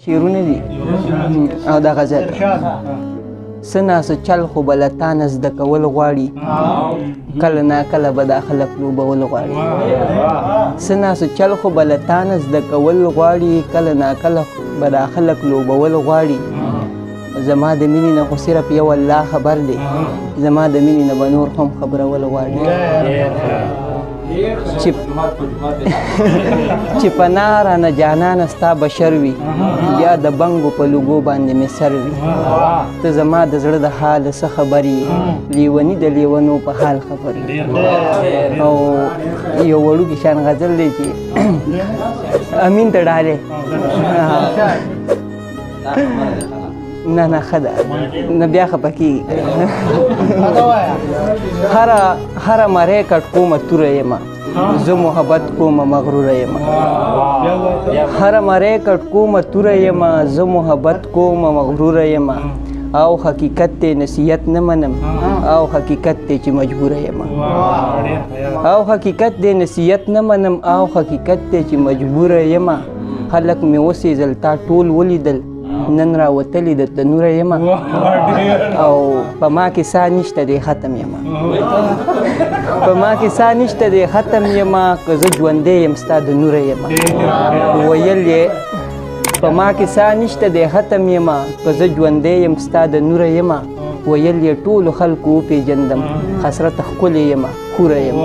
شعرونه دي او دا غزل څه ناسه چل خو به له تا نه زده کول غواړي کله ناکله به دا خلک لوبول غواړي څه ناسه چل خو به له تا نه زده کول غواړي کله ناکله به دا خلک لوبول غواړي زما د مینې نه خو صرف یو الله خبر دی زما د مینې نه به نور هم خبرول غواړي چې پناه رانه جانانه ستا بشر وي بیا د بنګو په لوګو باندې مې سر وي ته زما د زړه د حال څه خبر یې لیوني د لیونو په حال خبر یې او یو وړوکی شان غزل دی چې امین ته ډالې نه نه ښه ده نه بیا خفه کېږي هره مرۍ کټ کومه توره یمه زه محبت کومه مغروره یمه هره مرۍ کټ کومه توره یمه زه محبت کومه مغروره یمه او حقیقت ته نصیحت نه منم او حقیقت ته چې مجبوره یمه او حقیقت ته نصیحت نه منم او حقیقت ته چې مجبوره یمه خلک مې وسېزل تا ټول ولیدل نن راوتلی د تنوره یمه او په ما کې ساه نشته دی ختم یمه په ما کې ساه نشته دی ختم یمه که زه ژوندی یم ستا د نوره یمه ویل یې په ما کې ساه نشته دی ختم یمه که زه ژوندی یم ستا د نوره یمه ویل یې ټولو خلکو وپېژندم حسرته ښکلې یمه خوره یمه